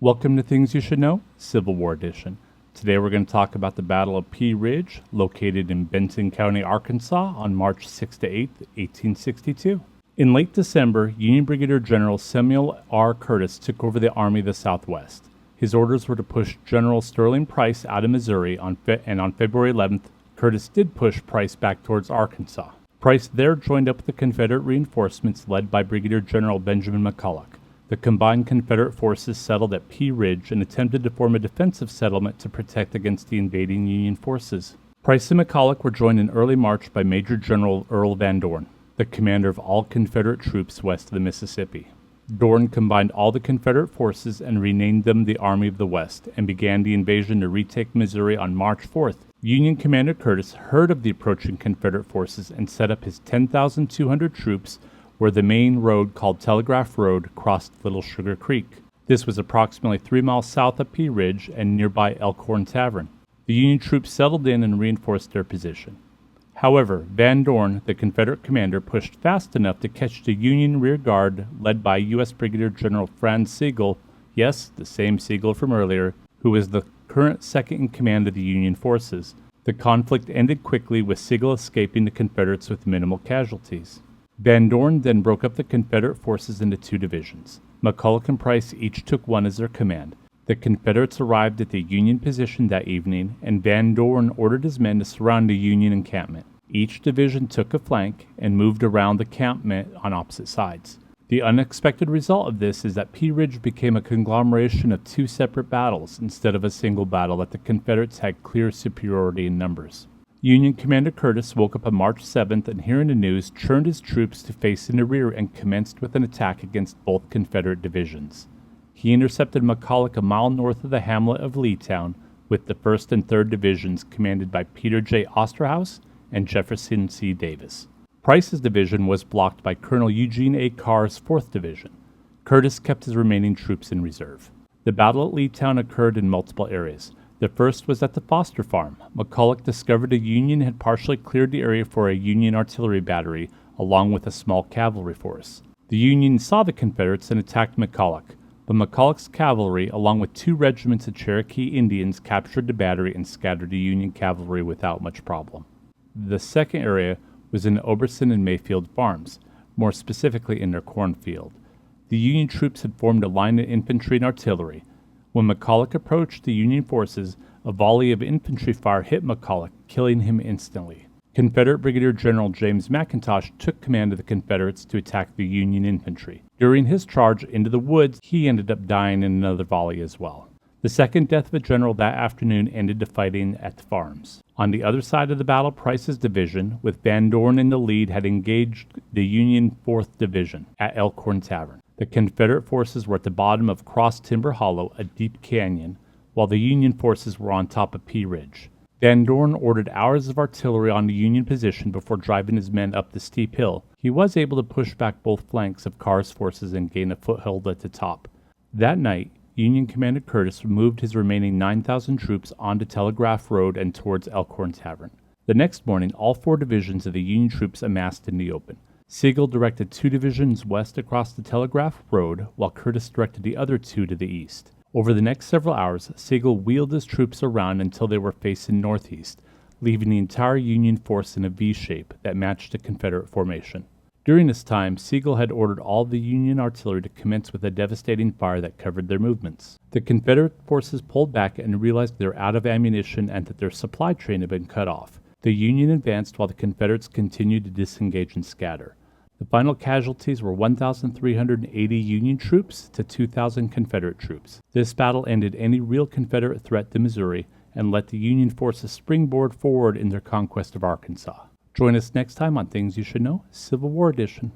Welcome to Things You Should Know, Civil War Edition. Today we're going to talk about the Battle of Pea Ridge, located in Benton County, Arkansas on March 6 to 8, 1862. In late December, Union Brigadier General Samuel R. Curtis took over the Army of the Southwest. His orders were to push General Sterling Price out of Missouri, and on February 11th, Curtis did push Price back towards Arkansas. Price there joined up with the Confederate reinforcements led by Brigadier General Benjamin McCulloch. The combined Confederate forces settled at Pea Ridge and attempted to form a defensive settlement to protect against the invading Union forces. Price and McCulloch were joined in early March by Major General Earl Van Dorn, the commander of all Confederate troops west of the Mississippi. Dorn combined all the Confederate forces and renamed them the Army of the West and began the invasion to retake Missouri on March 4th. Union Commander Curtis heard of the approaching Confederate forces and set up his 10,200 troops where the main road called Telegraph Road crossed Little Sugar Creek. This was approximately 3 miles south of Pea Ridge and nearby Elkhorn Tavern. The Union troops settled in and reinforced their position. However, Van Dorn, the Confederate commander, pushed fast enough to catch the Union rear guard led by U.S. Brigadier General Franz Sigel, yes, the same Sigel from earlier, who was the current second in command of the Union forces. The conflict ended quickly with Sigel escaping the Confederates with minimal casualties. Van Dorn then broke up the Confederate forces into two divisions. McCulloch and Price each took one as their command. The Confederates arrived at the Union position that evening, and Van Dorn ordered his men to surround the Union encampment. Each division took a flank and moved around the encampment on opposite sides. The unexpected result of this is that Pea Ridge became a conglomeration of two separate battles instead of a single battle that the Confederates had clear superiority in numbers. Union Commander Curtis woke up on March 7th and, hearing the news, turned his troops to face in the rear and commenced with an attack against both Confederate divisions. He intercepted McCulloch a mile north of the hamlet of Leetown with the 1st and 3rd Divisions commanded by Peter J. Osterhaus and Jefferson C. Davis. Price's division was blocked by Colonel Eugene A. Carr's 4th Division. Curtis kept his remaining troops in reserve. The battle at Leetown occurred in multiple areas. The first was at the Foster Farm. McCulloch discovered the Union had partially cleared the area for a Union artillery battery, along with a small cavalry force. The Union saw the Confederates and attacked McCulloch, but McCulloch's cavalry, along with 2 regiments of Cherokee Indians, captured the battery and scattered the Union cavalry without much problem. The second area was in Overson and Mayfield farms, more specifically in their cornfield. The Union troops had formed a line of infantry and artillery. When McCulloch approached the Union forces, a volley of infantry fire hit McCulloch, killing him instantly. Confederate Brigadier General James McIntosh took command of the Confederates to attack the Union infantry. During his charge into the woods, he ended up dying in another volley as well. The second death of a general that afternoon ended the fighting at the farms. On the other side of the battle, Price's division, with Van Dorn in the lead, had engaged the Union 4th Division at Elkhorn Tavern. The Confederate forces were at the bottom of Cross Timber Hollow, a deep canyon, while the Union forces were on top of Pea Ridge. Van Dorn ordered hours of artillery on the Union position before driving his men up the steep hill. He was able to push back both flanks of Carr's forces and gain a foothold at the top. That night, Union Commander Curtis moved his remaining 9,000 troops onto Telegraph Road and towards Elkhorn Tavern. The next morning, all 4 divisions of the Union troops amassed in the open. Sigel directed 2 divisions west across the Telegraph Road, while Curtis directed the other 2 to the east. Over the next several hours, Sigel wheeled his troops around until they were facing northeast, leaving the entire Union force in a V shape that matched the Confederate formation. During this time, Sigel had ordered all the Union artillery to commence with a devastating fire that covered their movements. The Confederate forces pulled back and realized they were out of ammunition and that their supply train had been cut off. The Union advanced while the Confederates continued to disengage and scatter. The final casualties were 1,380 Union troops to 2,000 Confederate troops. This battle ended any real Confederate threat to Missouri and let the Union forces springboard forward in their conquest of Arkansas. Join us next time on Things You Should Know, Civil War Edition.